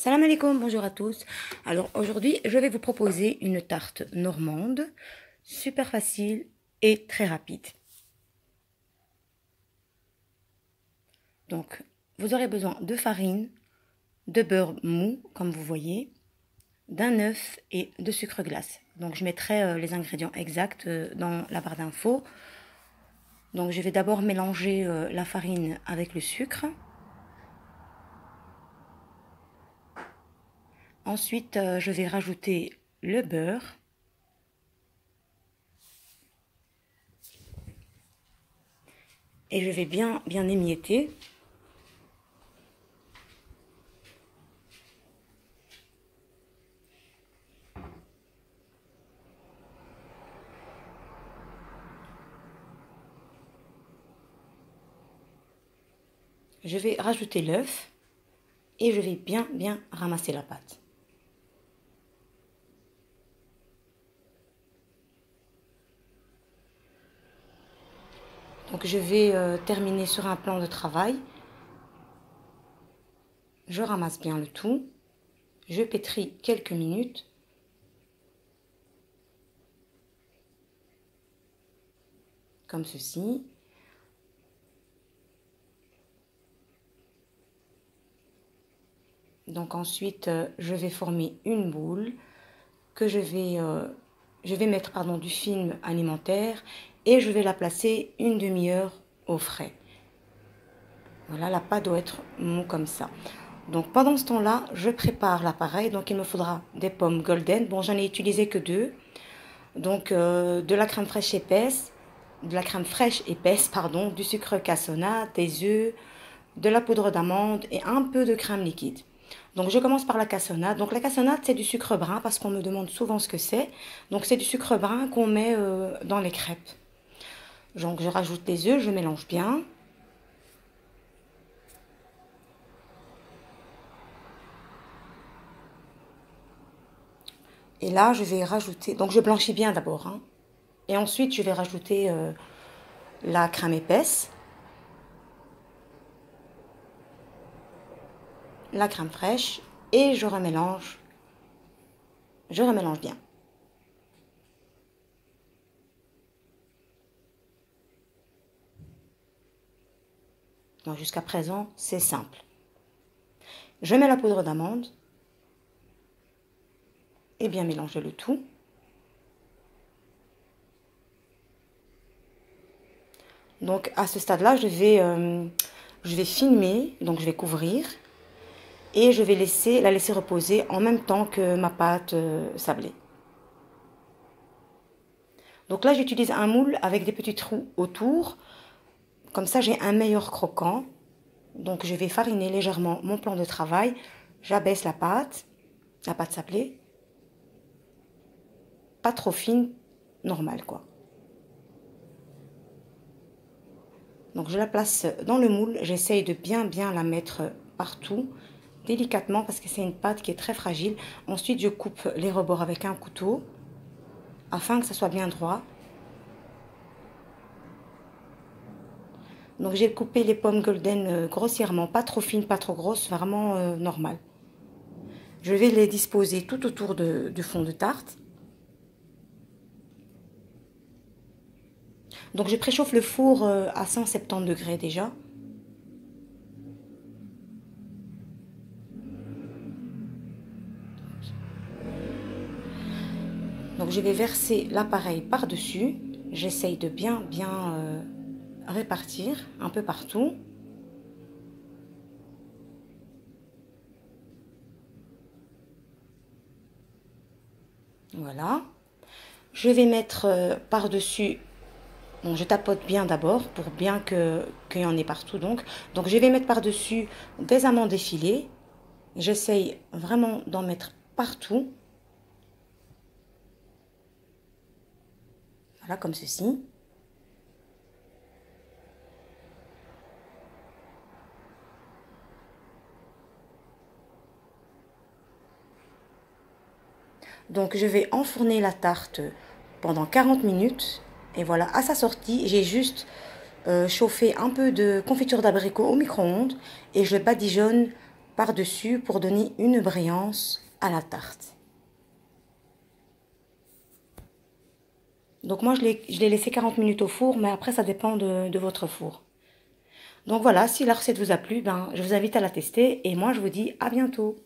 Salam alaikum, bonjour à tous. Alors aujourd'hui, je vais vous proposer une tarte normande, super facile et très rapide. Donc, vous aurez besoin de farine, de beurre mou, comme vous voyez, d'un œuf et de sucre glace. Donc, je mettrai les ingrédients exacts dans la barre d'infos. Donc, je vais d'abord mélanger la farine avec le sucre. Ensuite, je vais rajouter le beurre. Et je vais bien émietter. Je vais rajouter l'œuf et je vais bien ramasser la pâte. Donc je vais terminer sur un plan de travail. Je ramasse bien le tout. Je pétris quelques minutes. Comme ceci. Donc ensuite, je vais former une boule que je vais mettre du film alimentaire et je vais la placer une demi-heure au frais. Voilà, la pâte doit être mou comme ça. Donc pendant ce temps-là, je prépare l'appareil. Donc il me faudra des pommes golden. Bon, j'en ai utilisé que 2. Donc de la crème fraîche épaisse, du sucre cassonade, des œufs, de la poudre d'amande et un peu de crème liquide. Donc je commence par la cassonade. Donc la cassonade, c'est du sucre brun parce qu'on me demande souvent ce que c'est. Donc c'est du sucre brun qu'on met dans les crêpes. Donc je rajoute les œufs, je mélange bien. Et là, je vais rajouter... Donc je blanchis bien d'abord. Hein. Et ensuite, je vais rajouter la crème épaisse. La crème fraîche. Et je remélange. Je remélange bien. Donc jusqu'à présent, c'est simple. Je mets la poudre d'amande. Et bien mélanger le tout. Donc à ce stade-là, je vais filmer, donc je vais couvrir et je vais la laisser reposer en même temps que ma pâte sablée. Donc là, j'utilise un moule avec des petits trous autour. Comme ça, j'ai un meilleur croquant. Donc je vais fariner légèrement mon plan de travail. J'abaisse la pâte sablée. Pas trop fine, normale quoi. Donc je la place dans le moule, j'essaye de bien la mettre partout, délicatement parce que c'est une pâte qui est très fragile. Ensuite je coupe les rebords avec un couteau, afin que ça soit bien droit. Donc j'ai coupé les pommes golden grossièrement, pas trop fines, pas trop grosses, vraiment normal. Je vais les disposer tout autour du fond de tarte. Donc je préchauffe le four à 170 degrés déjà. Donc je vais verser l'appareil par-dessus. J'essaye de bien répartir un peu partout. Voilà. Je vais mettre par-dessus. Bon, je tapote bien d'abord pour bien qu'il y en ait partout. Donc je vais mettre par-dessus des amandes effilées. J'essaye vraiment d'en mettre partout. Voilà, comme ceci. Donc je vais enfourner la tarte pendant 40 minutes. Et voilà, à sa sortie, j'ai juste chauffé un peu de confiture d'abricot au micro-ondes et je badigeonne par-dessus pour donner une brillance à la tarte. Donc moi, je l'ai laissé 40 minutes au four, mais après, ça dépend de votre four. Donc voilà, si la recette vous a plu, ben, je vous invite à la tester et moi, je vous dis à bientôt.